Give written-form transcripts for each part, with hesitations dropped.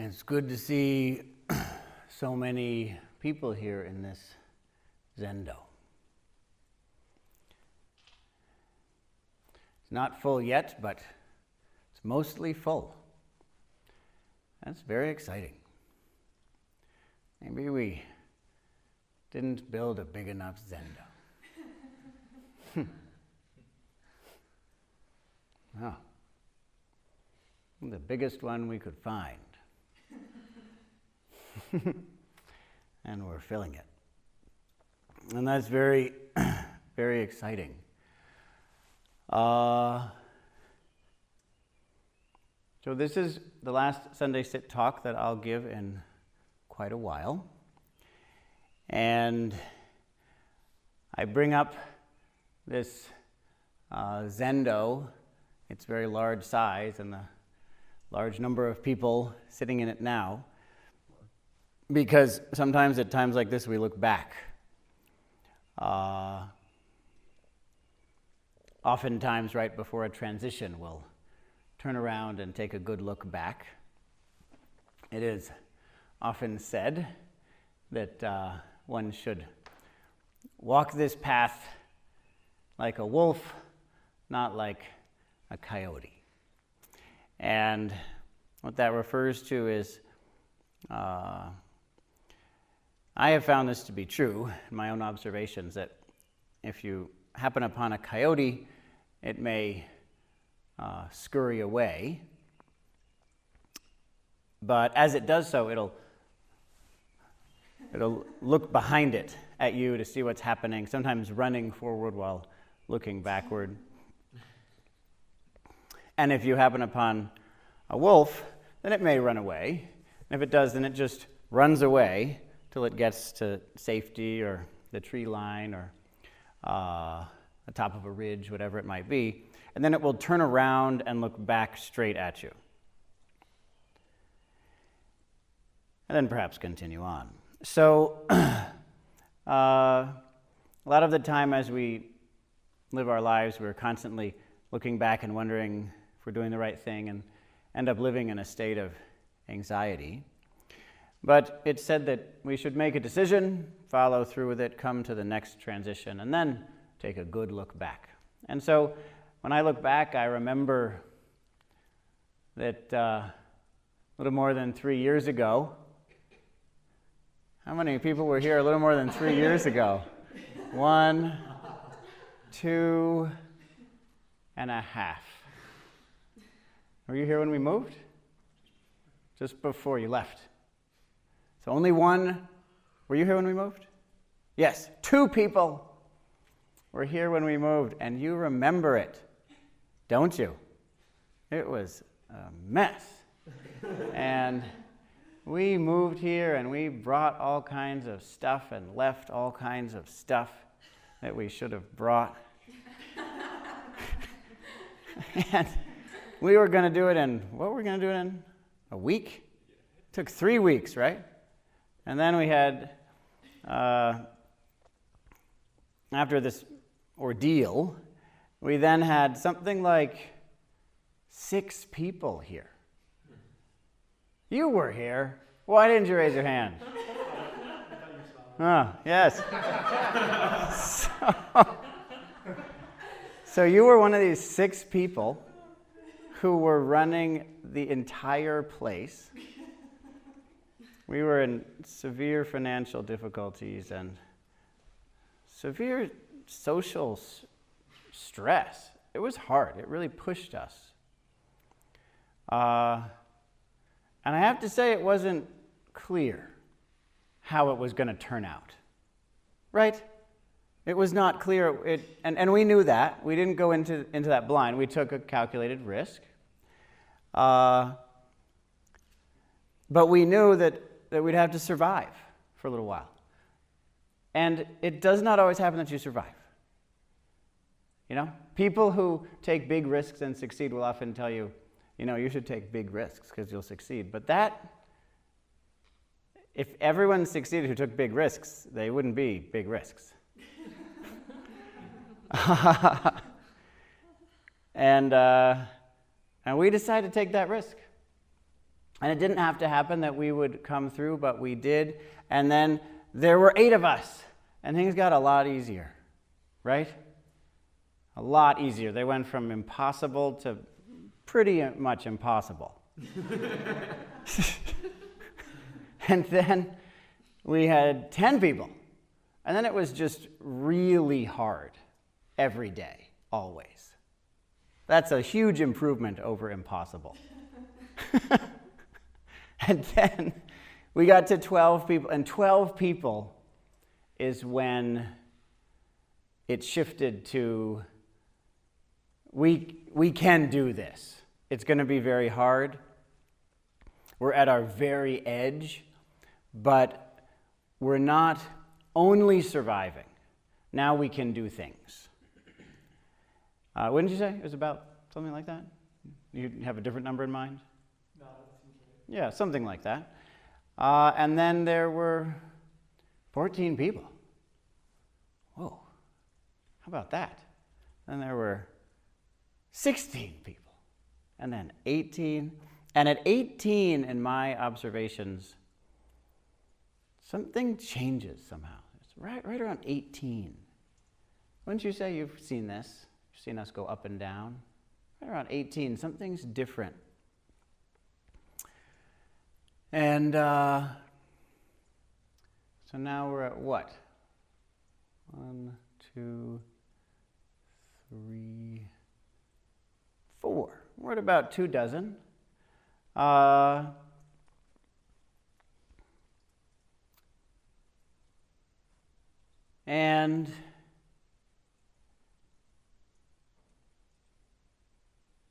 It's good to see so many people here in this Zendo. It's not full yet, but it's mostly full. That's very exciting. Maybe we didn't build a big enough Zendo. Oh. The biggest one we could find. And we're filling it. And that's very, very exciting. So this is the last Sunday Sit talk that I'll give in quite a while. And I bring up this Zendo, its very large size and the large number of people sitting in it now, because sometimes at times like this we look back. Oftentimes right before a transition we'll turn around and take a good look back. It is often said that one should walk this path like a wolf, not like a coyote. And what that refers to is, I have found this to be true in my own observations, that if you happen upon a coyote, it may scurry away. But as it does so, it'll look behind it at you to see what's happening, sometimes running forward while looking backward. And if you happen upon a wolf, then it may run away. And if it does, then it just runs away till it gets to safety or the tree line or the top of a ridge, whatever it might be. And then it will turn around and look back straight at you. And then perhaps continue on. So a lot of the time as we live our lives, we're constantly looking back and wondering if we're doing the right thing and end up living in a state of anxiety. But it's said that we should make a decision, follow through with it, come to the next transition, and then take a good look back. And so when I look back, I remember that a little more than 3 years ago, how many people were here a little more than 3 years ago? 1, 2 and a half. Were you here when we moved? Just before you left. So only one. Were you here when we moved? Yes, 2 people were here when we moved, and you remember it, don't you? It was a mess. And we moved here, and we brought all kinds of stuff and left all kinds of stuff that we should have brought. And we were going to do it in, what were we going to do it in? A week? It took 3 weeks, right? And then we had, after this ordeal, we then had something like 6 people here. You were here. Why didn't you raise your hand? Oh, yes. So you were one of these 6 people who were running the entire place. We were in severe financial difficulties and severe social stress. It was hard. It really pushed us. And I have to say, it wasn't clear how it was going to turn out. Right? It was not clear. And we knew that. We didn't go into that blind. We took a calculated risk. But we knew that we'd have to survive for a little while. And it does not always happen that you survive. You know, people who take big risks and succeed will often tell you, you know, you should take big risks because you'll succeed. But if everyone succeeded who took big risks, they wouldn't be big risks. And we decided to take that risk. And it didn't have to happen that we would come through, but we did. And then there were 8 of us, and things got a lot easier, right? A lot easier. They went from impossible to pretty much impossible. And then we had 10 people. And then it was just really hard every day, always. That's a huge improvement over impossible. And then we got to 12 people, and 12 people is when it shifted to, we can do this. It's going to be very hard. We're at our very edge, but we're not only surviving. Now we can do things. What did you say? It was about something like that? You have a different number in mind? No, yeah, something like that. And then there were 14 people. Whoa, how about that? Then there were 16 people, and then 18. And at 18, in my observations, something changes somehow. It's right around 18. Wouldn't you say you've seen this? You've seen us go up and down? Right around 18, something's different. And so now we're at what? 1, 2, 3, 4. We're at about 2 dozen. And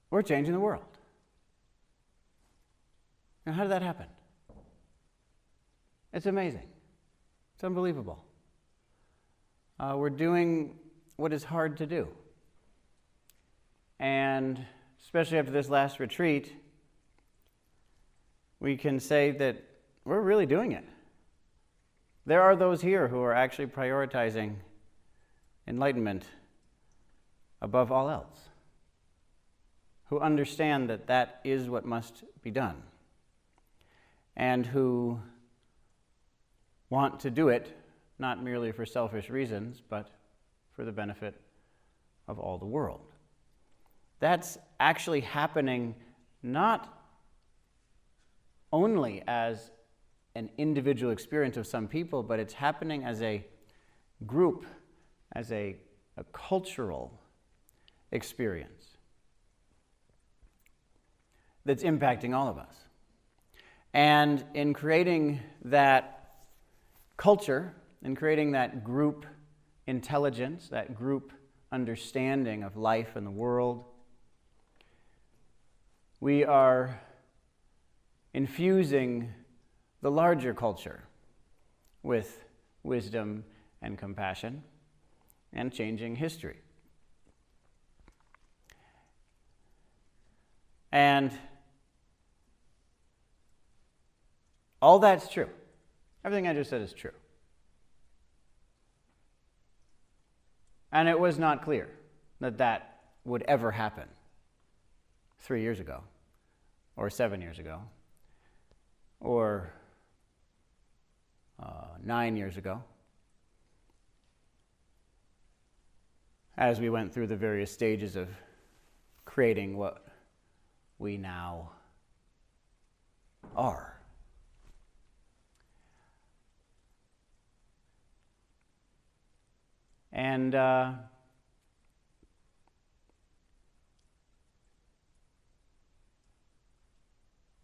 we're changing the world. Now, how did that happen? It's amazing. It's unbelievable. We're doing what is hard to do. And especially after this last retreat, we can say that we're really doing it. There are those here who are actually prioritizing enlightenment above all else, who understand that that is what must be done, and who want to do it not merely for selfish reasons, but for the benefit of all the world. That's actually happening not only as an individual experience of some people, but it's happening as a group, as a cultural experience that's impacting all of us. And in creating that culture, in creating that group intelligence, that group understanding of life and the world, we are infusing the larger culture with wisdom and compassion and changing history. And all that's true. Everything I just said is true. And it was not clear that that would ever happen 3 years ago, or 7 years ago, or 9 years ago, as we went through the various stages of creating what we now are. And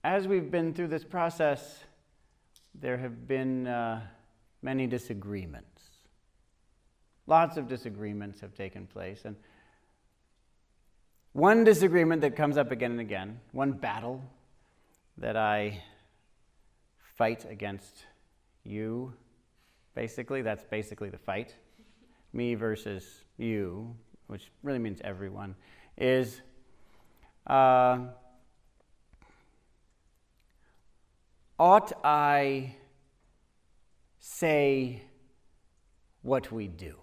as we've been through this process, there have been many disagreements. Lots of disagreements have taken place. And one disagreement that comes up again and again, one battle that I fight against you, basically, that's basically the fight, me versus you, which really means everyone, is ought I say what we do?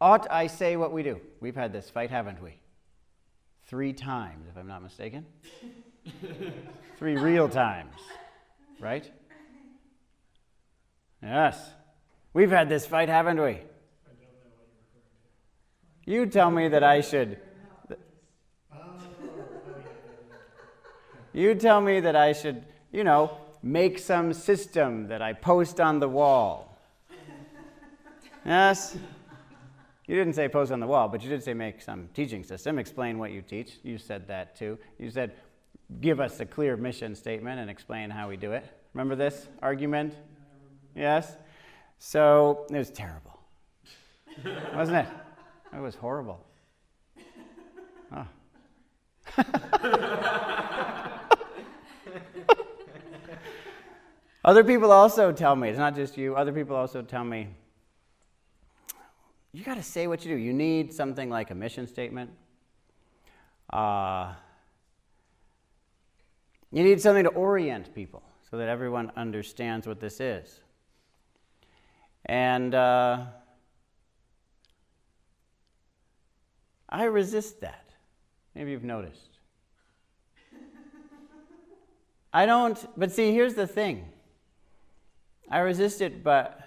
Ought I say what we do? We've had this fight, haven't we? 3 times, if I'm not mistaken. 3 real times, right? Yes. We've had this fight, haven't we? I don't know what you're referring to. You tell me that I should... You tell me that I should, make some system that I post on the wall. Yes? You didn't say post on the wall, but you did say make some teaching system, explain what you teach. You said that too. You said give us a clear mission statement and explain how we do it. Remember this argument? Yes? So it was terrible. Wasn't it? It was horrible. Oh. Other people also tell me, it's not just you, other people also tell me, you got to say what you do. You need something like a mission statement. You need something to orient people so that everyone understands what this is. And I resist that. Maybe you've noticed. I don't, but see, here's the thing. I resist it, but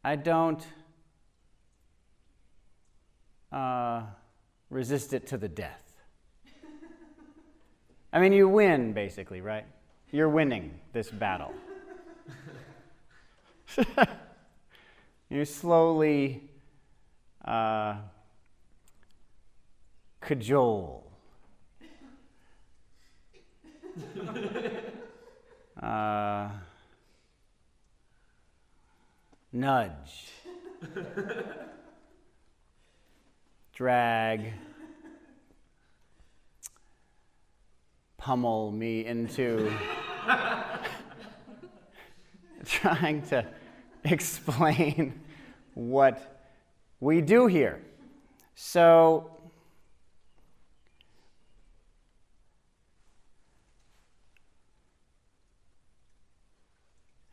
I don't resist it to the death. I mean, you win, basically, right? You're winning this battle. You slowly cajole. Nudge. Drag. Pummel me into trying to explain what we do here. So,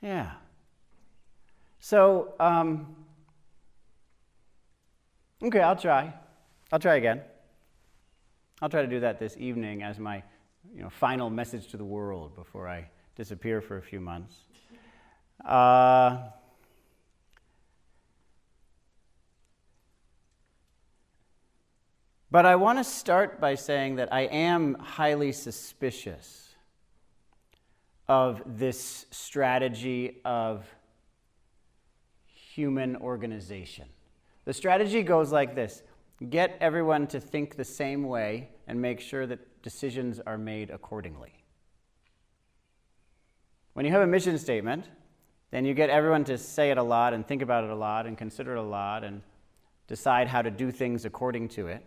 yeah. So, okay, I'll try. I'll try again. I'll try to do that this evening as my final message to the world before I disappear for a few months. But I want to start by saying that I am highly suspicious of this strategy of human organization. The strategy goes like this: get everyone to think the same way and make sure that decisions are made accordingly. When you have a mission statement, then you get everyone to say it a lot and think about it a lot and consider it a lot and decide how to do things according to it.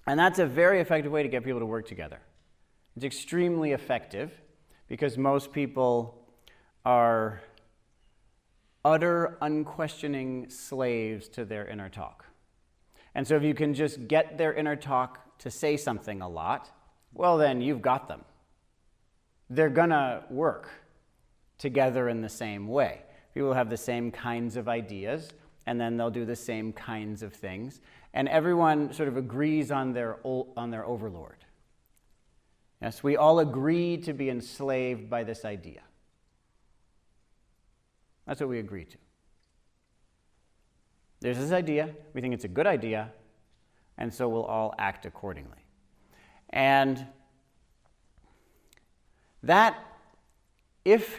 And that's a very effective way to get people to work together. It's extremely effective because most people are utter, unquestioning slaves to their inner talk. And so if you can just get their inner talk to say something a lot, well, then you've got them. They're going to work together in the same way. People have the same kinds of ideas, and then they'll do the same kinds of things. And everyone sort of agrees on their overlord. Yes, we all agree to be enslaved by this idea. That's what we agree to. There's this idea, we think it's a good idea, and so we'll all act accordingly. And that, if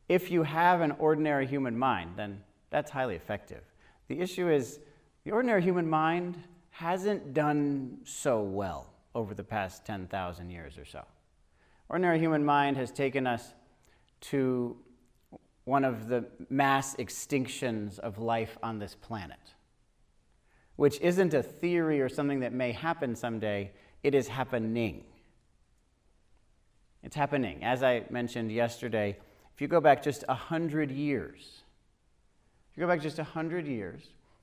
you have an ordinary human mind, then that's highly effective. The issue is, the ordinary human mind hasn't done so well over the past 10,000 years or so. Ordinary human mind has taken us to one of the mass extinctions of life on this planet, which isn't a theory or something that may happen someday. It is happening. It's happening. As I mentioned yesterday, if you go back just 100 years,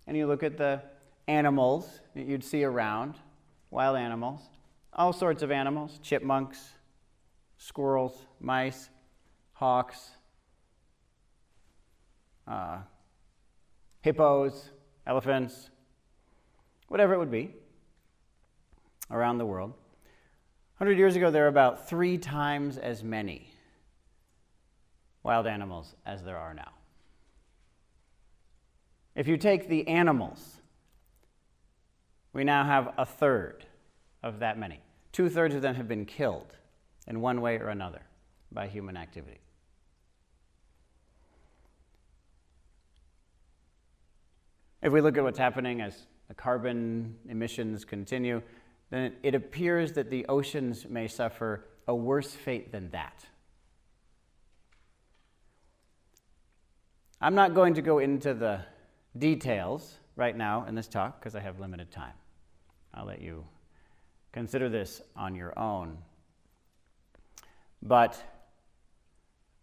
and you look at the animals that you'd see around, wild animals, all sorts of animals, chipmunks, squirrels, mice, hawks, hippos, elephants, whatever it would be. around the world. 100 years ago, there were about 3 times as many wild animals as there are now. If you take the animals, we now have 1/3 of that many. 2/3 of them have been killed in one way or another by human activity. If we look at what's happening as the carbon emissions continue, then it appears that the oceans may suffer a worse fate than that. I'm not going to go into the details right now in this talk because I have limited time. I'll let you consider this on your own. But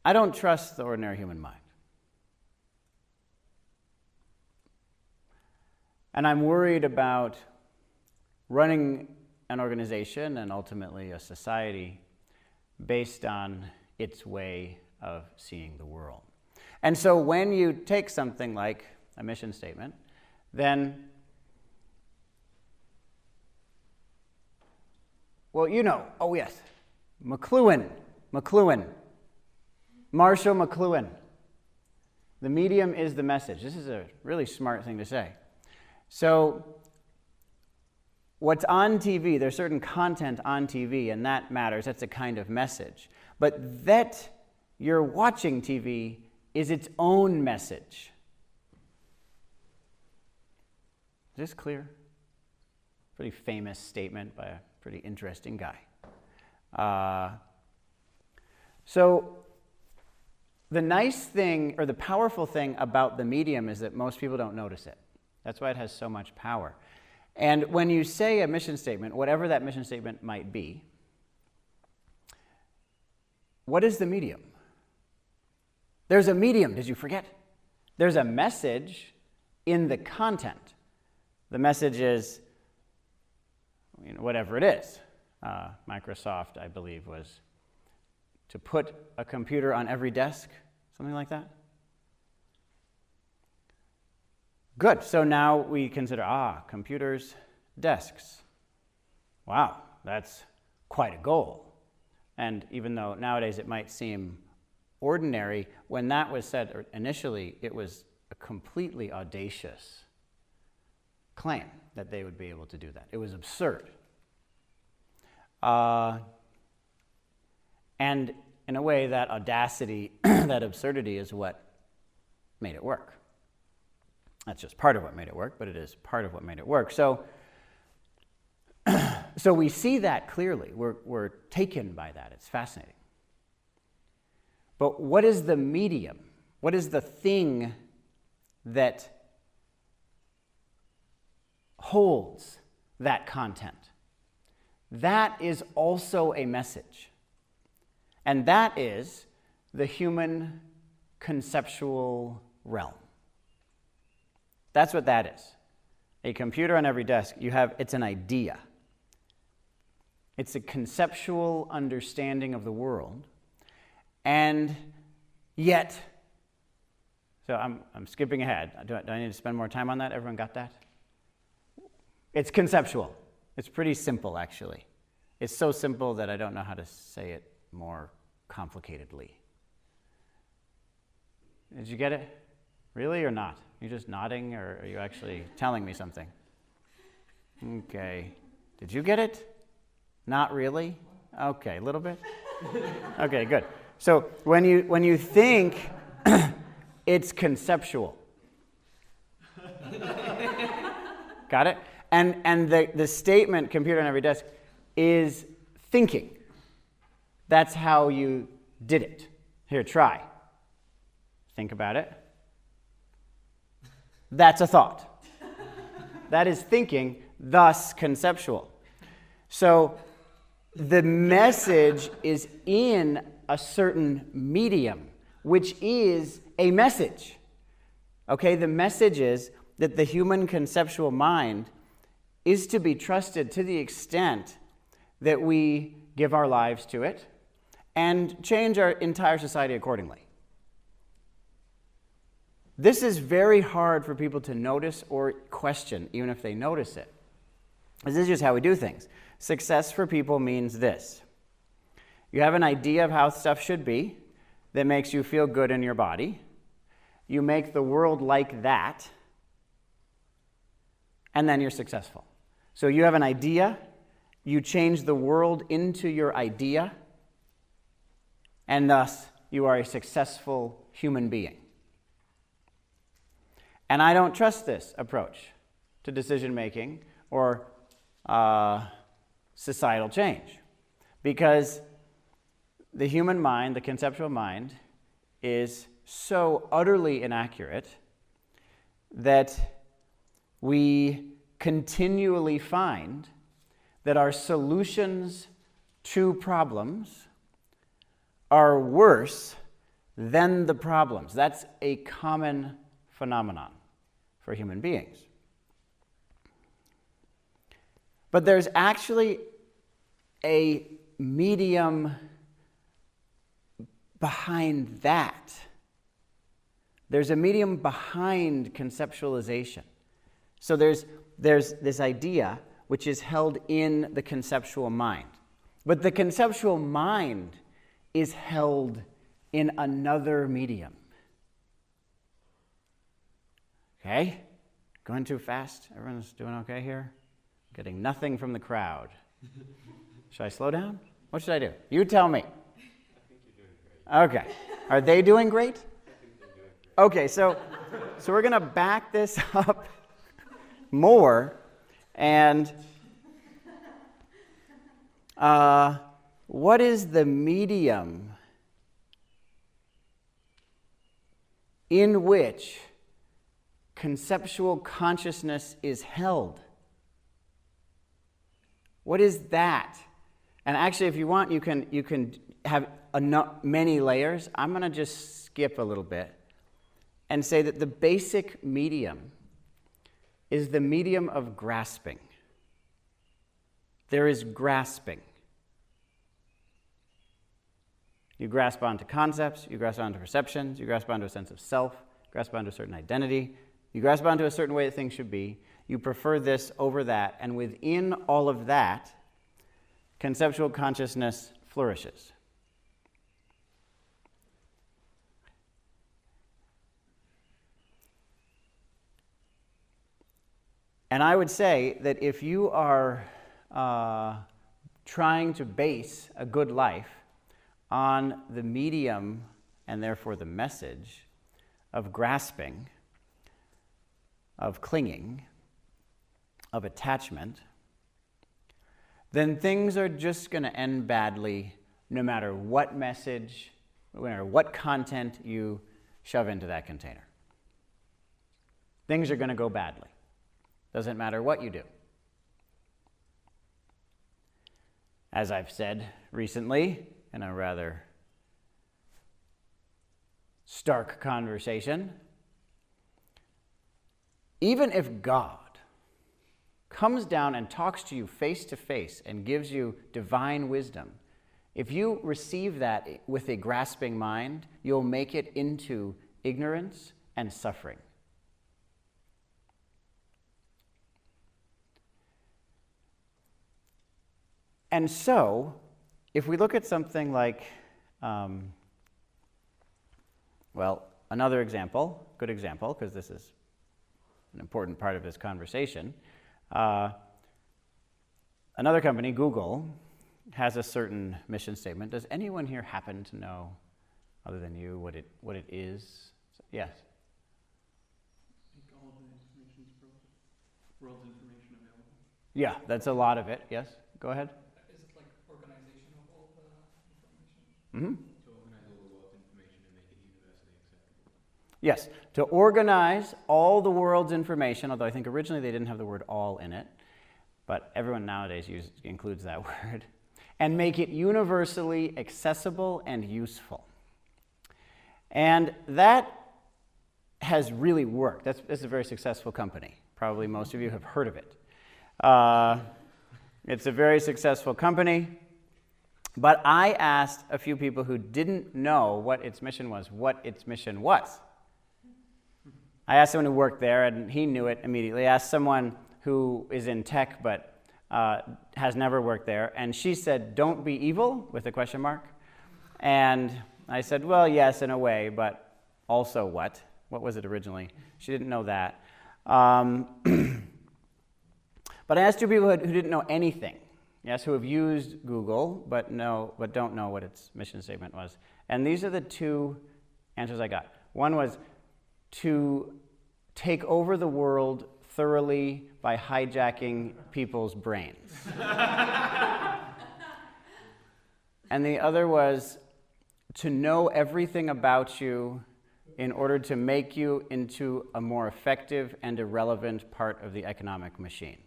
I don't trust the ordinary human mind. And I'm worried about running an organization and ultimately a society based on its way of seeing the world. And so when you take something like a mission statement, then, well, oh yes, Marshall McLuhan. The medium is the message. This is a really smart thing to say. So what's on TV, there's certain content on TV, and that matters. That's a kind of message. But that you're watching TV is its own message. Is this clear? Pretty famous statement by a pretty interesting guy. So the nice thing, or the powerful thing about the medium is that most people don't notice it. That's why it has so much power. And when you say a mission statement, whatever that mission statement might be, what is the medium? There's a medium, did you forget? There's a message in the content. The message is, whatever it is. Microsoft, I believe, was to put a computer on every desk, something like that. Good, so now we consider, computers, desks. Wow, that's quite a goal. And even though nowadays it might seem ordinary, when that was said initially, it was a completely audacious claim that they would be able to do that. It was absurd. And in a way, that audacity, that absurdity is what made it work. That's just part of what made it work, but it is part of what made it work. So we see that clearly. We're taken by that. It's fascinating. But what is the medium? What is the thing that holds that content? That is also a message. And that is the human conceptual realm. That's what that is. A computer on every desk, it's an idea. It's a conceptual understanding of the world. And yet, so I'm skipping ahead. Do I need to spend more time on that? Everyone got that? It's conceptual. It's pretty simple, actually. It's so simple that I don't know how to say it more complicatedly. Did you get it? Really or not? Are you just nodding, or are you actually telling me something? Okay. Did you get it? Not really? Okay, a little bit? Okay, good. So when you think, it's conceptual. Got it? And the statement, computer on every desk, is thinking. That's how you did it. Here, try. Think about it. That's a thought. That is thinking, thus conceptual. So the message is in a certain medium, which is a message. Okay, the message is that the human conceptual mind is to be trusted to the extent that we give our lives to it and change our entire society accordingly. This is very hard for people to notice or question, even if they notice it. This is just how we do things. success for people means this. You have an idea of how stuff should be that makes you feel good in your body. You make the world like that, and then you're successful. So you have an idea, you change the world into your idea, and thus you are a successful human being. And I don't trust this approach to decision making or societal change, because the human mind, the conceptual mind, is so utterly inaccurate that we continually find that our solutions to problems are worse than the problems. That's a common phenomenon for human beings. But there's actually a medium behind that. There's a medium behind conceptualization. So there's this idea which is held in the conceptual mind. But the conceptual mind is held in another medium. Okay? Going too fast? Everyone's doing okay here? Getting nothing from the crowd. Should I slow down? What should I do? You tell me. I think you're doing great. Okay. Are they doing great? I think they're doing great. Okay, so we're going to back this up more, and what is the medium in which conceptual consciousness is held? What is that? And actually, if you want, you can have many layers. I'm going to just skip a little bit and say that the basic medium is the medium of grasping. There is grasping. You grasp onto concepts, you grasp onto perceptions, you grasp onto a sense of self, you grasp onto a certain identity, you grasp onto a certain way that things should be. You prefer this over that, and within all of that, conceptual consciousness flourishes. And I would say that if you are trying to base a good life on the medium, and therefore the message, of grasping, of clinging, of attachment, then things are just going to end badly no matter what message, no matter what content you shove into that container. Things are going to go badly. Doesn't matter what you do. As I've said recently in a rather stark conversation, even if God comes down and talks to you face to face and gives you divine wisdom, if you receive that with a grasping mind, you'll make it into ignorance and suffering. And so, if we look at something like, another example, good example, because this is an important part of this conversation. Another company, Google, has a certain mission statement. Does anyone here happen to know, other than you, what it is? Yes? Make all of the information is world's information available. Yeah, that's a lot of it. Yes? Go ahead. Is it like organization of all the information? Mm-hmm. To organize all the world's information and make it universally acceptable. Yes, to organize all the world's information, although I think originally they didn't have the word all in it, but everyone nowadays includes that word, and make it universally accessible and useful. And that has really worked. That's a very successful company. Probably most of you have heard of it. It's a very successful company. But I asked a few people who didn't know what its mission was. I asked someone who worked there, and he knew it immediately. I asked someone who is in tech but has never worked there. And she said, "Don't be evil," with a question mark. And I said, "Well, yes, in a way, but also what? What was it originally?" She didn't know that. But I asked two people who didn't know anything. Yes, who have used Google, but don't know what its mission statement was. And these are the two answers I got. One was to take over the world thoroughly by hijacking people's brains. And the other was to know everything about you in order to make you into a more effective and irrelevant part of the economic machine.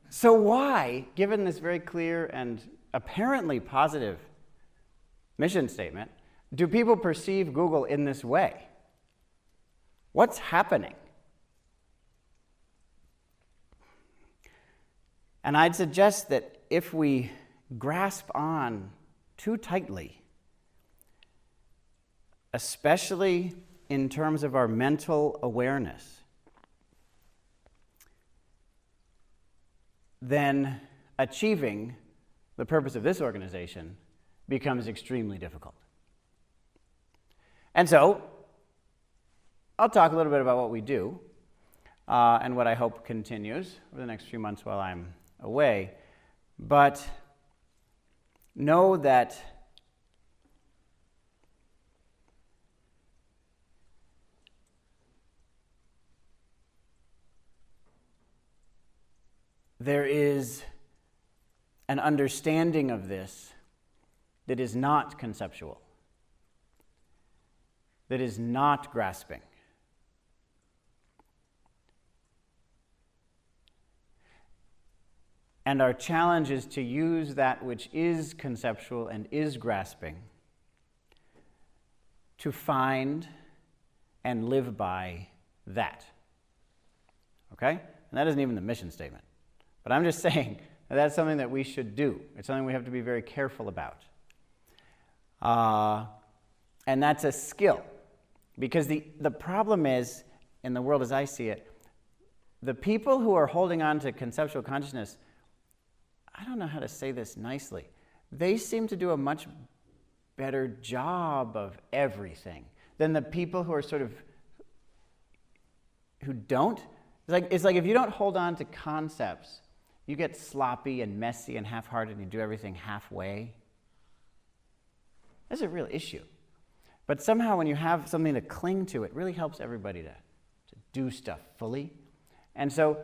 So why, given this very clear and apparently positive mission statement, do people perceive Google in this way? What's happening? And I'd suggest that if we grasp on too tightly, especially in terms of our mental awareness, then achieving the purpose of this organization becomes extremely difficult. And so, I'll talk a little bit about what we do and what I hope continues over the next few months while I'm away. But know that there is an understanding of this that is not conceptual, that is not grasping. And our challenge is to use that which is conceptual and is grasping to find and live by that. Okay? And that isn't even the mission statement. But I'm just saying that that's something that we should do. It's something we have to be very careful about. And that's a skill. Because the problem is, in the world as I see it, the people who are holding on to conceptual consciousness, I don't know how to say this nicely, they seem to do a much better job of everything than the people who are who don't. It's like if you don't hold on to concepts, you get sloppy and messy and half-hearted and you do everything halfway. That's a real issue. But somehow when you have something to cling to, it really helps everybody to do stuff fully. And so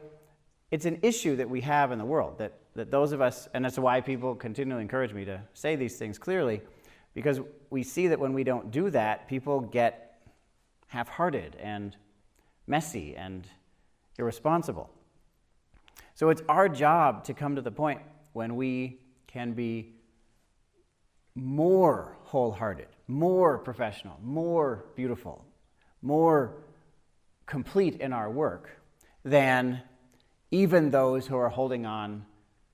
it's an issue that we have in the world, that those of us, and that's why people continually encourage me to say these things clearly, because we see that when we don't do that, people get half-hearted and messy and irresponsible. So it's our job to come to the point when we can be more wholehearted, more professional, more beautiful, more complete in our work than even those who are holding on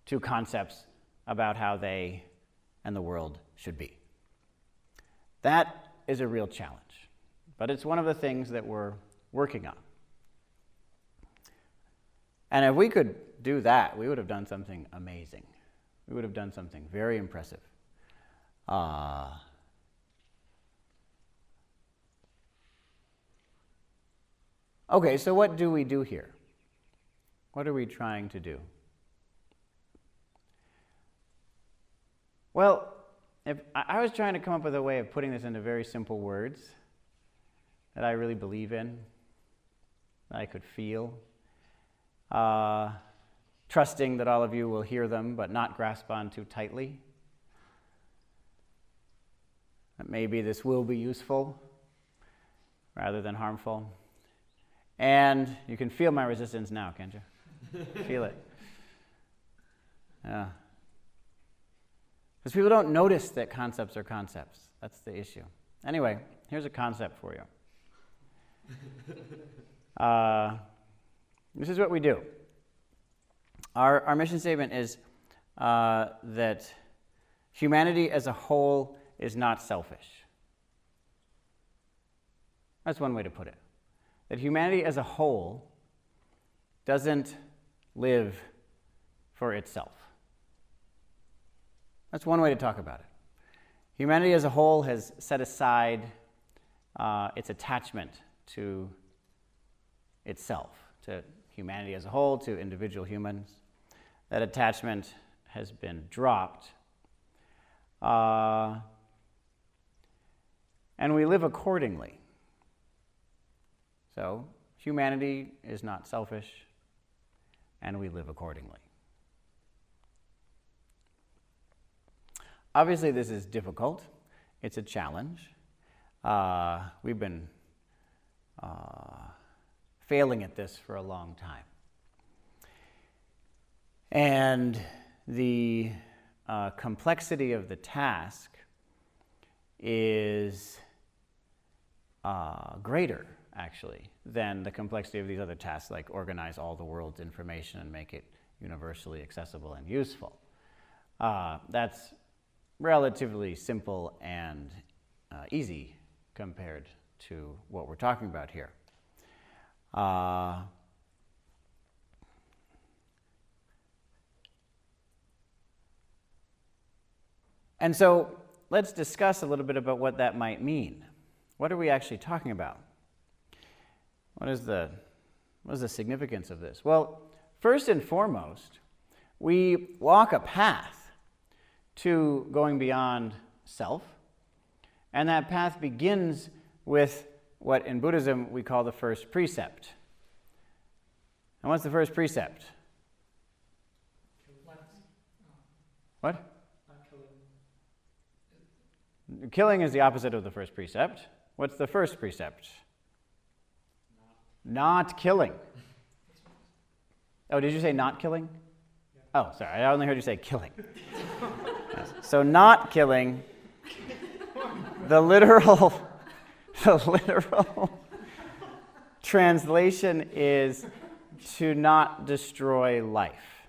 to concepts about how they and the world should be. That is a real challenge, but it's one of the things that we're working on. And if we could do that, we would have done something amazing. We would have done something very impressive. Okay, so what do we do here? What are we trying to do? Well, if I was trying to come up with a way of putting this into very simple words that I really believe in, that I could feel, trusting that all of you will hear them but not grasp on too tightly. That maybe this will be useful rather than harmful. And you can feel my resistance now, can't you? Feel it. Yeah. Because people don't notice that concepts are concepts. That's the issue. Anyway, here's a concept for you. This is what we do. Our mission statement is that humanity as a whole is not selfish. That's one way to put it. that humanity as a whole doesn't live for itself. That's one way to talk about it. Humanity as a whole has set aside its attachment to itself, to humanity as a whole, to individual humans. That attachment has been dropped. And we live accordingly. So, humanity is not selfish, and we live accordingly. Obviously, this is difficult. It's a challenge. We've been failing at this for a long time. And the complexity of the task is greater, actually, than the complexity of these other tasks, like organize all the world's information and make it universally accessible and useful. That's relatively simple and easy compared to what we're talking about here. And so let's discuss a little bit about what that might mean. What are we actually talking about? What is the significance of this? Well, first and foremost, we walk a path to going beyond self, and that path begins with what in Buddhism we call the first precept. And what's the first precept? What? Killing is the opposite of the first precept. What's the first precept? Not killing. Oh, did you say not killing? Oh, sorry, I only heard you say killing. Yes. So not killing, the literal translation is to not destroy life.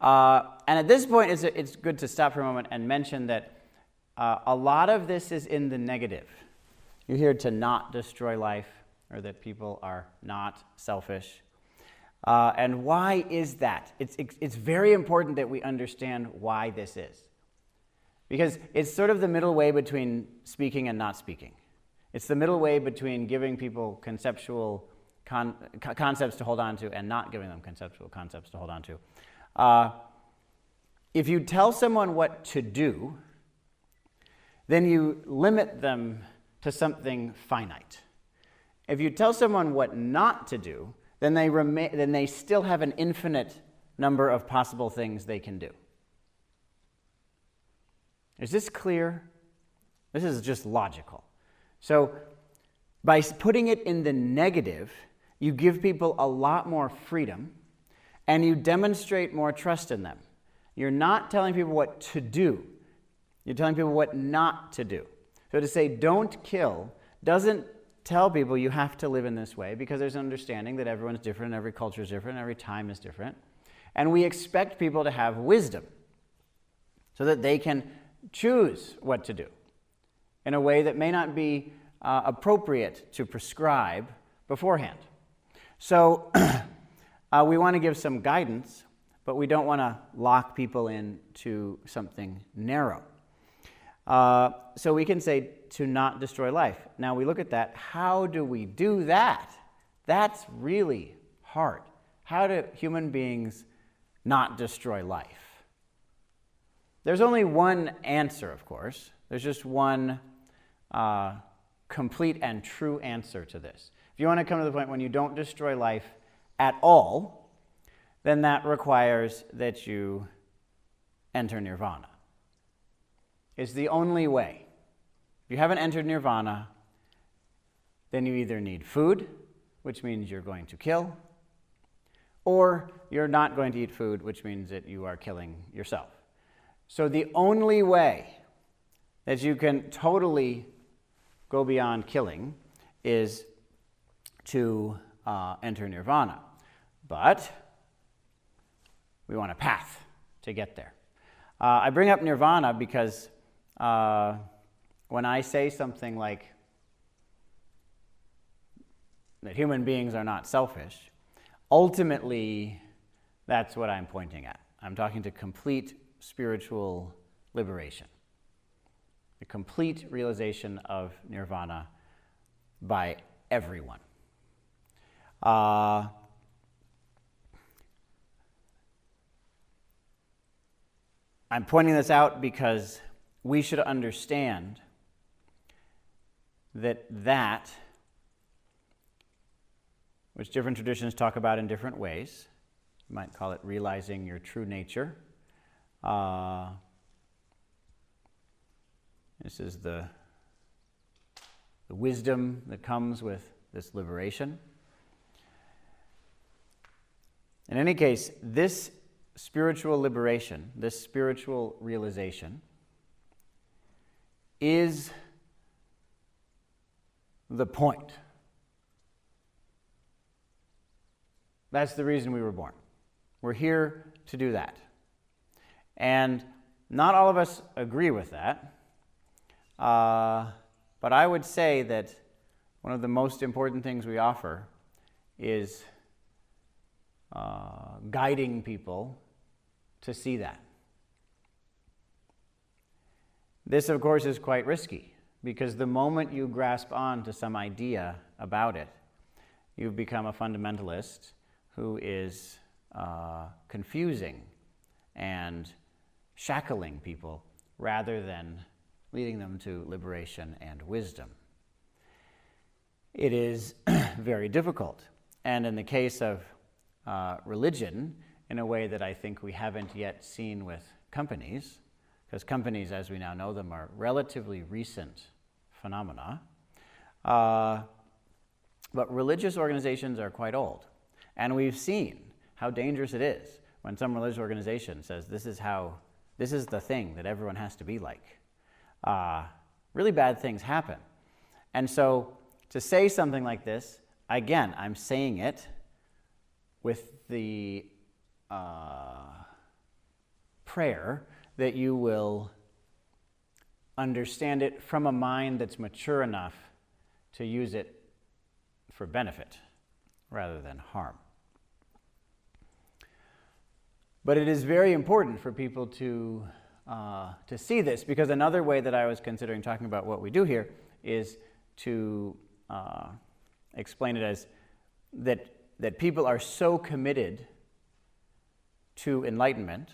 And at this point, it's good to stop for a moment and mention that a lot of this is in the negative. You hear to not destroy life, or that people are not selfish. And why is that? It's very important that we understand why this is. Because it's sort of the middle way between speaking and not speaking. It's the middle way between giving people conceptual concepts to hold on to and not giving them conceptual concepts to hold on to. If you tell someone what to do, then you limit them to something finite. If you tell someone what not to do, then they still have an infinite number of possible things they can do. Is this clear? This is just logical. So by putting it in the negative, you give people a lot more freedom, and you demonstrate more trust in them. You're not telling people what to do. You're telling people what not to do. So to say don't kill doesn't tell people you have to live in this way, because there's an understanding that everyone's different, every culture is different, every time is different. And we expect people to have wisdom so that they can choose what to do in a way that may not be appropriate to prescribe beforehand. So we want to give some guidance, but we don't want to lock people into something narrow. So we can say to not destroy life. Now we look at that. How do we do that? That's really hard. How do human beings not destroy life? There's only one answer, of course. There's just one complete and true answer to this. If you want to come to the point when you don't destroy life at all, then that requires that you enter nirvana. It's the only way. If you haven't entered nirvana, then you either need food, which means you're going to kill, or you're not going to eat food, which means that you are killing yourself. So the only way that you can totally go beyond killing is to enter nirvana. But we want a path to get there. I bring up nirvana because when I say something like, that human beings are not selfish, ultimately, that's what I'm pointing at. I'm talking to complete spiritual liberation, the complete realization of nirvana by everyone. I'm pointing this out because we should understand that which different traditions talk about in different ways. You might call it realizing your true nature. This is the wisdom that comes with this liberation. In any case, this spiritual liberation, this spiritual realization, is the point. That's the reason we were born. We're here to do that. And not all of us agree with that, but I would say that one of the most important things we offer is guiding people to see that. This, of course, is quite risky, because the moment you grasp on to some idea about it, you've become a fundamentalist who is confusing and shackling people rather than leading them to liberation and wisdom. It is very difficult. And in the case of religion, in a way that I think we haven't yet seen with companies, because companies, as we now know them, are relatively recent phenomena, but religious organizations are quite old. And we've seen how dangerous it is when some religious organization says, this is the thing that everyone has to be like. Really bad things happen. And so to say something like this, again, I'm saying it with the prayer that you will understand it from a mind that's mature enough to use it for benefit rather than harm. But it is very important for people to see this, because another way that I was considering talking about what we do here is to explain it as that people are so committed to enlightenment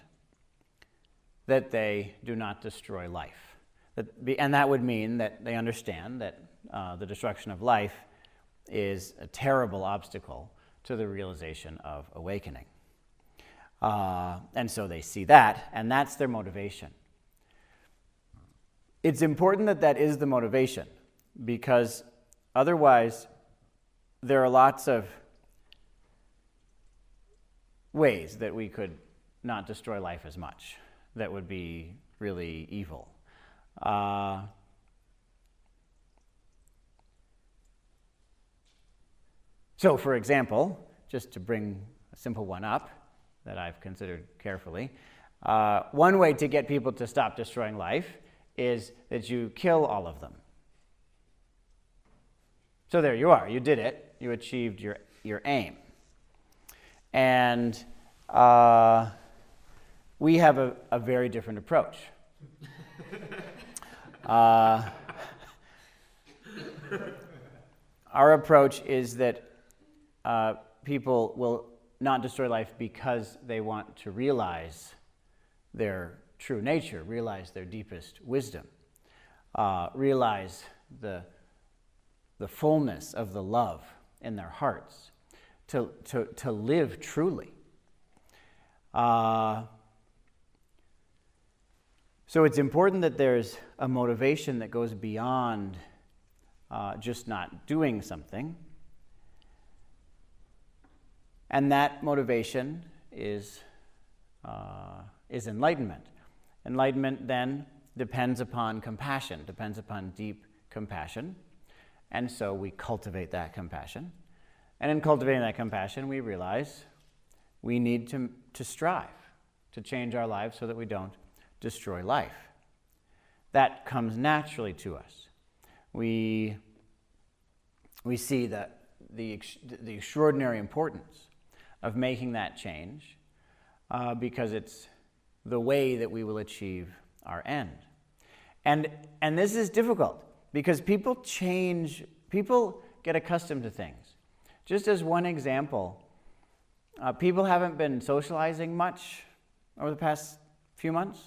that they do not destroy life. And that would mean that they understand that the destruction of life is a terrible obstacle to the realization of awakening. And so they see that, and that's their motivation. It's important that that is the motivation, because otherwise there are lots of ways that we could not destroy life as much that would be really evil. So, for example, just to bring a simple one up that I've considered carefully, one way to get people to stop destroying life is that you kill all of them. So there you are, you did it, you achieved your aim. And we have a very different approach. Our approach is that people will not destroy life because they want to realize their true nature, realize their deepest wisdom, realize the fullness of the love in their hearts, to live truly. So it's important that there's a motivation that goes beyond just not doing something. And that motivation is enlightenment. Enlightenment then depends upon compassion, depends upon deep compassion. And so we cultivate that compassion. And in cultivating that compassion, we realize we need to strive to change our lives so that we don't destroy life. That comes naturally to us. We see the extraordinary importance of making that change because it's the way that we will achieve our end. And this is difficult because people get accustomed to things. Just as one example, people haven't been socializing much over the past few months.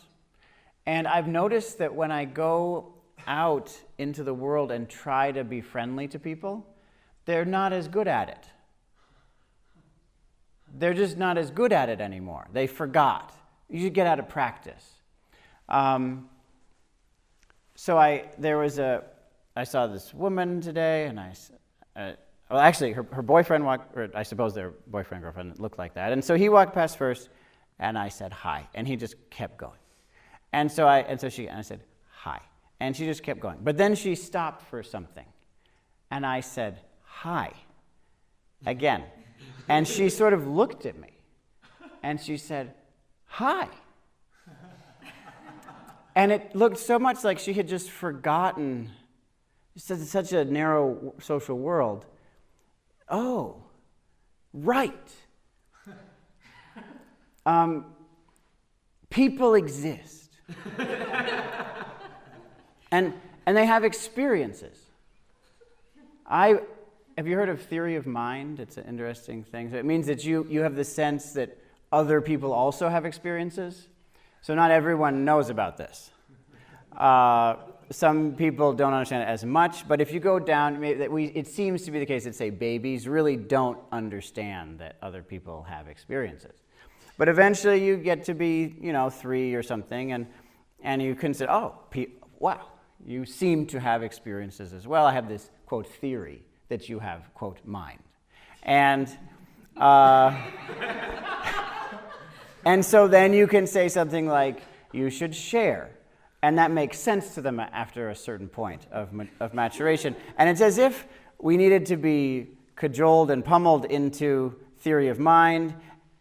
And I've noticed that when I go out into the world and try to be friendly to people, they're not as good at it. They're just not as good at it anymore. They forgot. You should get out of practice. I saw this woman today, and her boyfriend walked, or I suppose their boyfriend, girlfriend looked like that. And so he walked past first, and I said hi, and he just kept going. And I said hi, and she just kept going. But then she stopped for something, and I said hi again. And she sort of looked at me, and she said hi. And it looked so much like she had just forgotten. It's such a narrow social world. Oh, right. People exist. and they have experiences. Have you heard of theory of mind? It's an interesting thing. So it means that you have the sense that other people also have experiences. So not everyone knows about this. Some people don't understand it as much, but if you go down, it seems to be the case that, say, babies really don't understand that other people have experiences. But eventually you get to be, 3 or something, and you can say, wow, you seem to have experiences as well. I have this, quote, theory that you have, quote, mind. And so then you can say something like, you should share. And that makes sense to them after a certain point of maturation. And it's as if we needed to be cajoled and pummeled into theory of mind.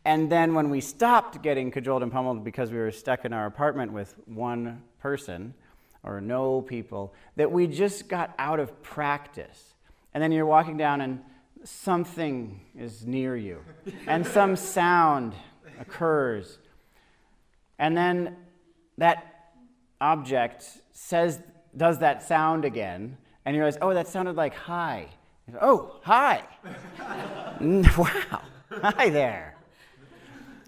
And then when we stopped getting cajoled and pummeled because we were stuck in our apartment with one person or no people, that we just got out of practice. And then you're walking down and something is near you. And some sound occurs. And then that object does that sound again, and you realize, that sounded like hi. Oh, hi. Wow, hi there.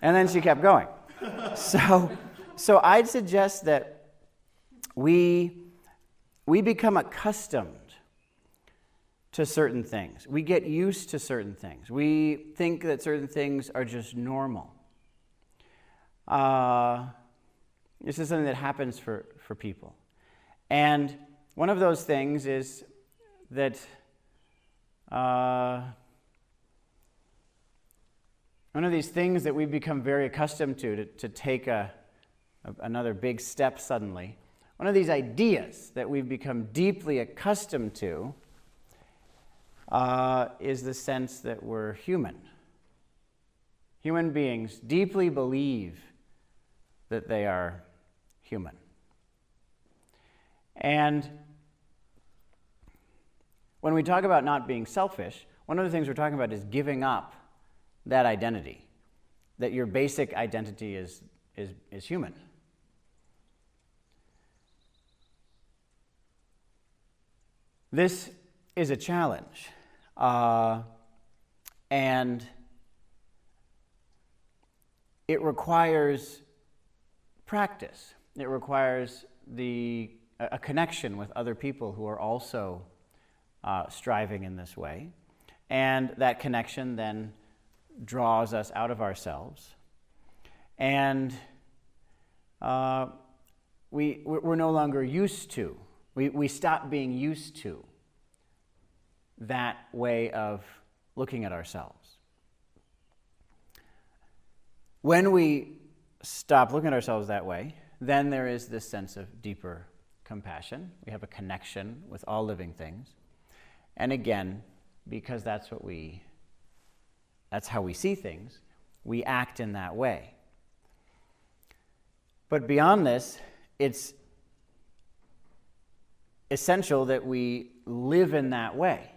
And then she kept going. So I'd suggest that we become accustomed to certain things. We get used to certain things. We think that certain things are just normal. This is something that happens for people. And one of those things is that one of these things that we've become very accustomed to take another big step suddenly, one of these ideas that we've become deeply accustomed to is the sense that we're human. Human beings deeply believe that they are human. And when we talk about not being selfish, one of the things we're talking about is giving up that identity, that your basic identity is human. This is a challenge, and it requires practice. It requires a connection with other people who are also striving in this way. And that connection then draws us out of ourselves. And we're no longer used to. We stop being used to that way of looking at ourselves. When we stop looking at ourselves that way, then there is this sense of deeper compassion. We have a connection with all living things. And again, because that's how we see things, we act in that way. But beyond this, it's essential that we live in that way,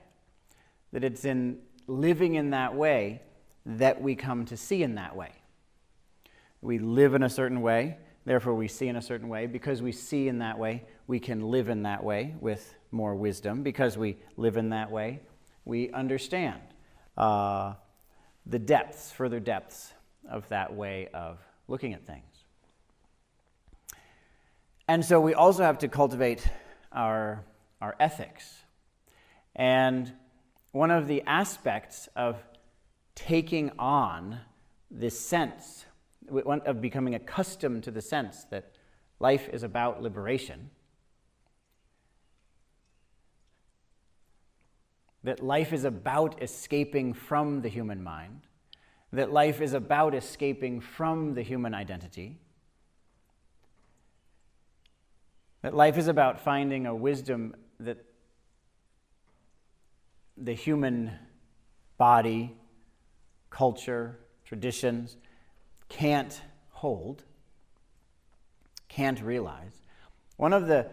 that it's in living in that way that we come to see in that way. We live in a certain way, therefore we see in a certain way. Because we see in that way, we can live in that way with more wisdom. Because we live in that way, we understand the depths, further depths of that way of looking at things. And so we also have to cultivate our ethics. And one of the aspects of taking on this sense, of becoming accustomed to the sense that life is about liberation, that life is about escaping from the human mind, that life is about escaping from the human identity, that life is about finding a wisdom that the human body, culture, traditions can't hold, can't realize. One of the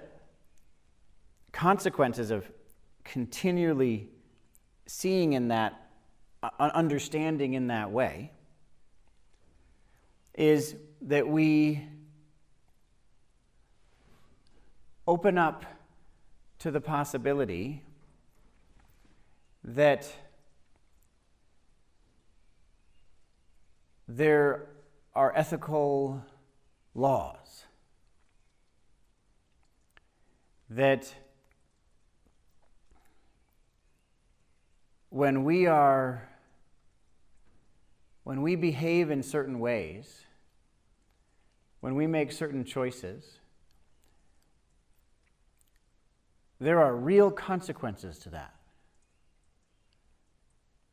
consequences of continually seeing in that, understanding in that way, is that we open up to the possibility that there are ethical laws, that when we behave in certain ways, when we make certain choices, there are real consequences to that.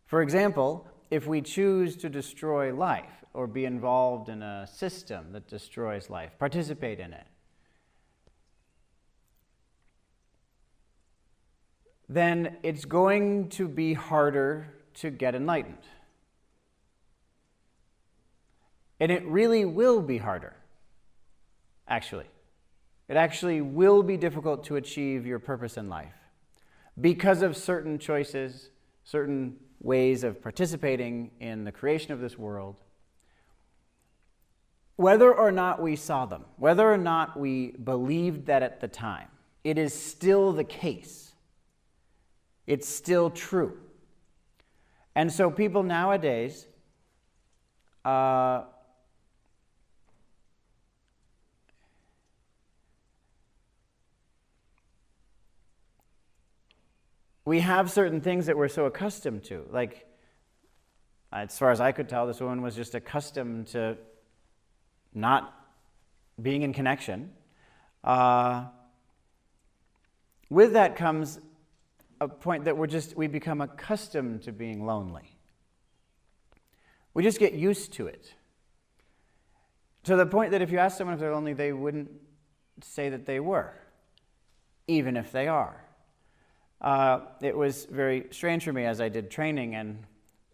For example, if we choose to destroy life or be involved in a system that destroys life, participate in it, then it's going to be harder to get enlightened. And it really will be harder, actually. It actually will be difficult to achieve your purpose in life because of certain choices, certain ways of participating in the creation of this world. Whether or not we saw them, whether or not we believed that at the time, it is still the case. It's still true. And so people nowadays we have certain things that we're so accustomed to. Like, as far as I could tell, this woman was just accustomed to not being in connection. With that comes a point that we become accustomed to being lonely. We just get used to it. To the point that if you ask someone if they're lonely, they wouldn't say that they were, even if they are. It was very strange for me as I did training, and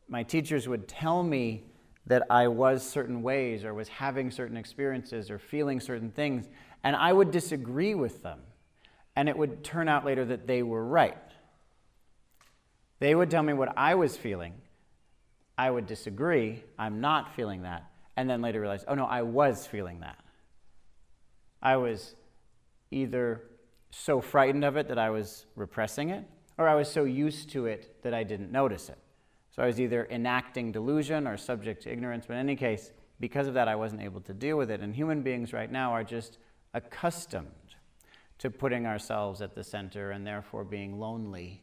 my teachers would tell me that I was certain ways or was having certain experiences or feeling certain things, and I would disagree with them, and it would turn out later that they were right. They would tell me what I was feeling. I would disagree. I'm not feeling that. And then later realize, oh no, I was feeling that. I was either so frightened of it that I was repressing it, or I was so used to it that I didn't notice it. So I was either enacting delusion or subject to ignorance, but in any case, because of that, I wasn't able to deal with it. And human beings right now are just accustomed to putting ourselves at the center and therefore being lonely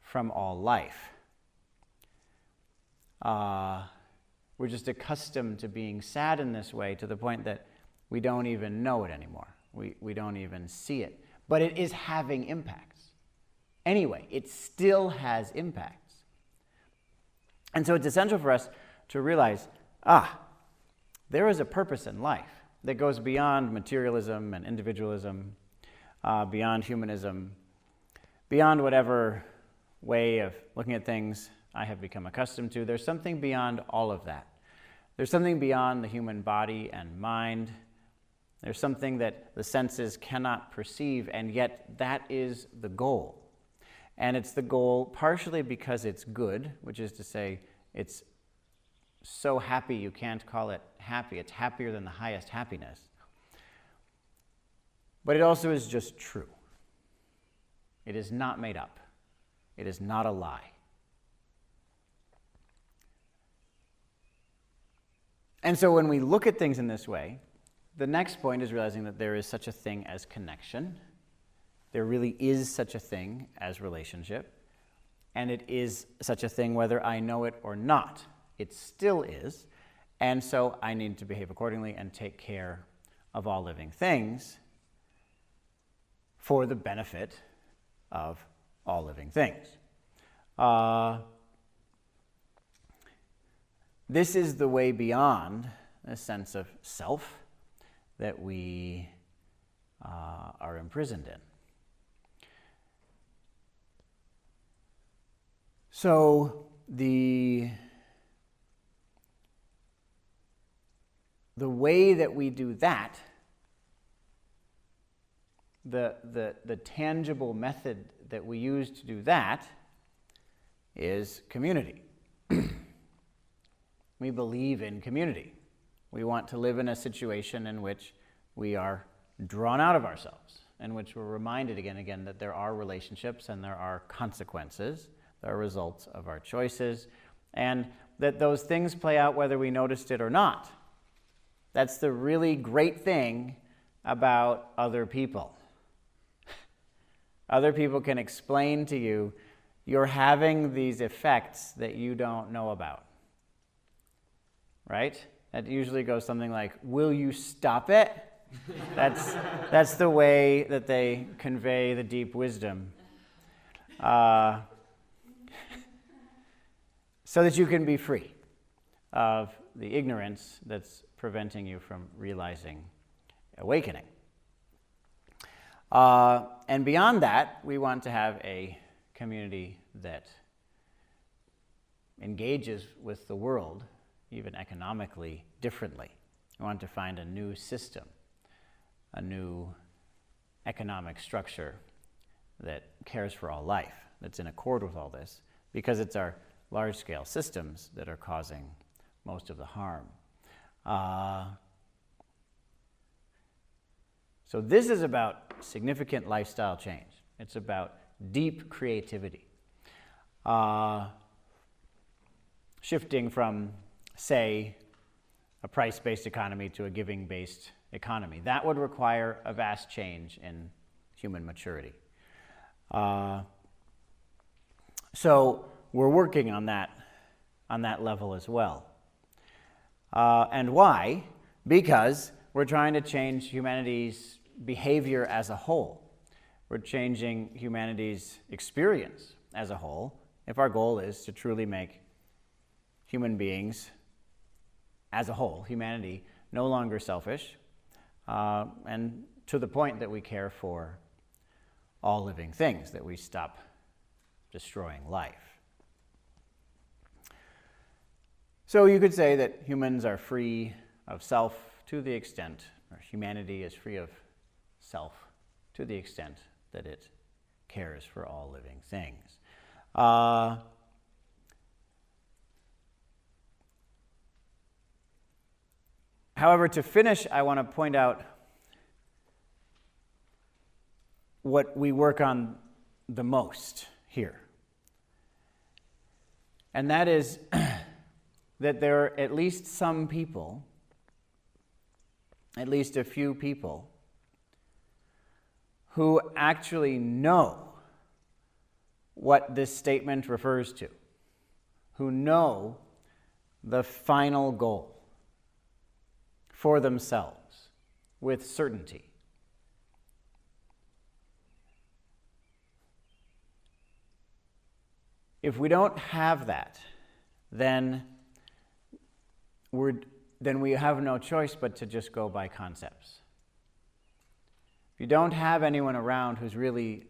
from all life. We're just accustomed to being sad in this way to the point that we don't even know it anymore. We don't even see it. But it is having impacts. Anyway, it still has impacts. And so it's essential for us to realize, there is a purpose in life that goes beyond materialism and individualism, beyond humanism, beyond whatever way of looking at things I have become accustomed to. There's something beyond all of that. There's something beyond the human body and mind. There's something that the senses cannot perceive, and yet that is the goal. And it's the goal partially because it's good, which is to say it's so happy you can't call it happy. It's happier than the highest happiness. But it also is just true. It is not made up. It is not a lie. And so when we look at things in this way, the next point is realizing that there is such a thing as connection. There really is such a thing as relationship. And it is such a thing whether I know it or not. It still is. And so I need to behave accordingly and take care of all living things for the benefit of all living things. This is the way beyond a sense of self that we are imprisoned in. So the way that we do that, the tangible method that we use to do that is community. We believe in community. We want to live in a situation in which we are drawn out of ourselves, in which we're reminded again and again that there are relationships and there are consequences, there are results of our choices, and that those things play out whether we noticed it or not. That's the really great thing about other people. Other people can explain to you, you're having these effects that you don't know about. Right? That usually goes something like, will you stop it? That's the way that they convey the deep wisdom. So that you can be free of the ignorance that's preventing you from realizing awakening. And beyond that, we want to have a community that engages with the world, even economically, differently. We want to find a new system, a new economic structure that cares for all life, that's in accord with all this, because it's our large-scale systems that are causing most of the harm. So this is about significant lifestyle change. It's about deep creativity. Shifting from, say, a price-based economy to a giving-based economy. That would require a vast change in human maturity. So we're working on that level as well. And why? Because we're trying to change humanity's behavior as a whole. We're changing humanity's experience as a whole if our goal is to truly make human beings as a whole, humanity, no longer selfish, and to the point that we care for all living things, that we stop destroying life. So you could say that humans are free of self to the extent, or humanity is free of self to the extent that it cares for all living things. However, to finish, I want to point out what we work on the most here. And that is that there are at least some people, at least a few people, who actually know what this statement refers to, who know the final goal for themselves with certainty. If we don't have that, then we have no choice but to just go by concepts. If you don't have anyone around who's really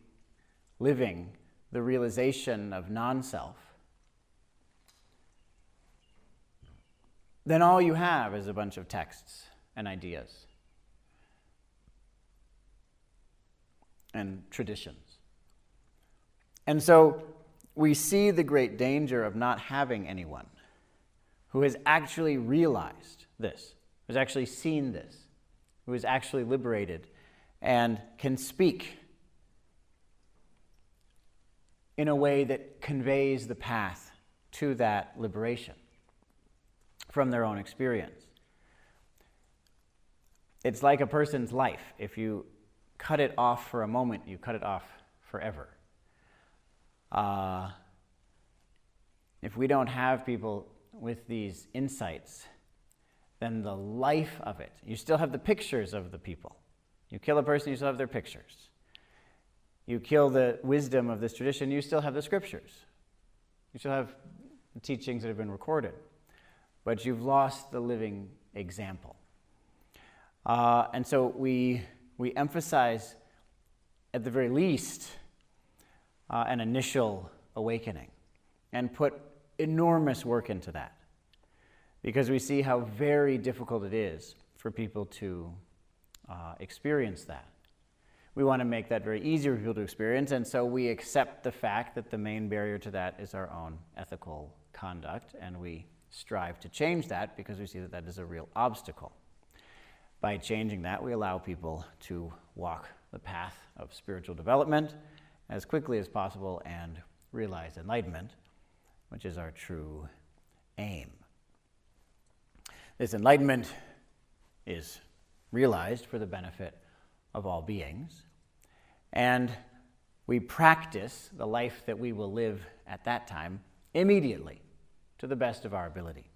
living the realization of non-self, then all you have is a bunch of texts and ideas and traditions. And so we see the great danger of not having anyone who has actually realized this, who has actually seen this, who is actually liberated and can speak in a way that conveys the path to that liberation from their own experience. It's like a person's life. If you cut it off for a moment, you cut it off forever. If we don't have people with these insights, then the life of it, you still have the pictures of the people. You kill a person, you still have their pictures. You kill the wisdom of this tradition, you still have the scriptures. You still have the teachings that have been recorded. But you've lost the living example. And so we emphasize, at the very least, an initial awakening and put enormous work into that, because we see how very difficult it is for people to experience that. We want to make that very easy for people to experience, and so we accept the fact that the main barrier to that is our own ethical conduct, and we strive to change that because we see that that is a real obstacle. By changing that, we allow people to walk the path of spiritual development as quickly as possible and realize enlightenment, which is our true aim. This enlightenment is realized for the benefit of all beings, and we practice the life that we will live at that time immediately to the best of our ability.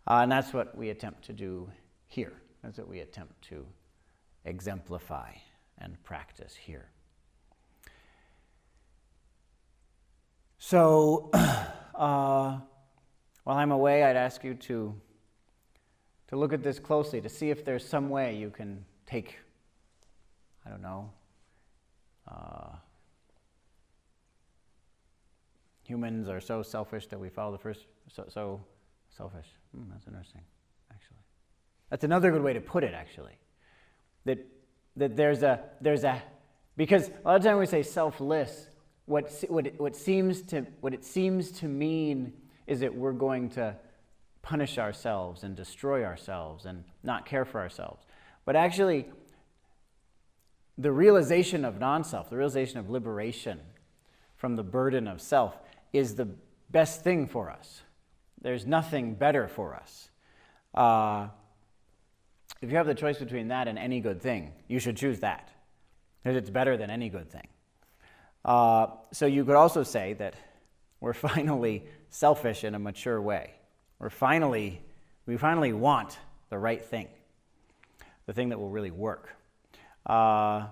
And that's what we attempt to do here. That's what we attempt to exemplify and practice here. So, while I'm away, I'd ask you to look at this closely, to see if there's some way you can take, I don't know, humans are so selfish that we follow the first, so selfish. That's interesting, actually. That's another good way to put it, actually. That there's a, because a lot of times we say selfless, what it seems to mean is that we're going to punish ourselves and destroy ourselves and not care for ourselves. But actually, the realization of non-self, the realization of liberation from the burden of self is the best thing for us. There's nothing better for us. If you have the choice between that and any good thing, you should choose that, because it's better than any good thing. So you could also say that we're finally selfish in a mature way. We finally want the right thing, the thing that will really work. The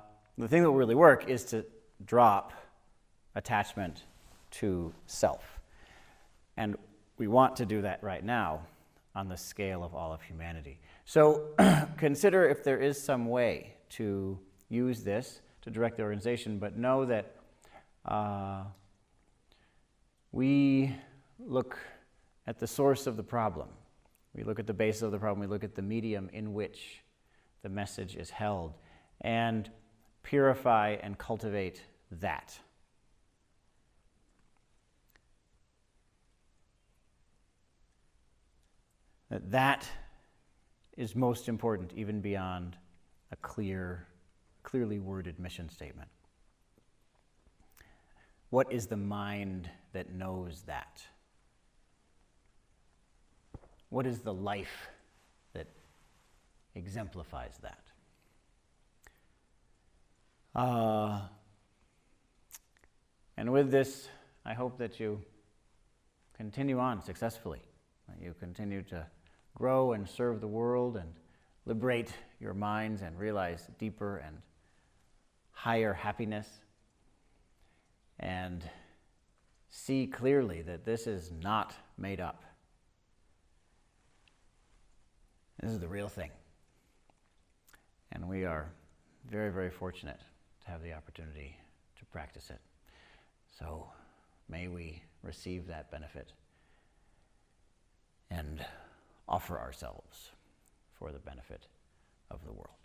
thing that will really work is to drop attachment to self. And we want to do that right now on the scale of all of humanity. So consider if there is some way to use this to direct the organization, but know that we look at the source of the problem. We look at the basis of the problem. We look at the medium in which the message is held and purify and cultivate that. That is most important, even beyond a clearly worded mission statement. What is the mind that knows that? What is the life that exemplifies that? And with this, I hope that you continue on successfully, that you continue to grow and serve the world and liberate your minds and realize deeper and higher happiness, and see clearly that this is not made up. This is the real thing. And we are very, very fortunate to have the opportunity to practice it. So may we receive that benefit and offer ourselves for the benefit of the world.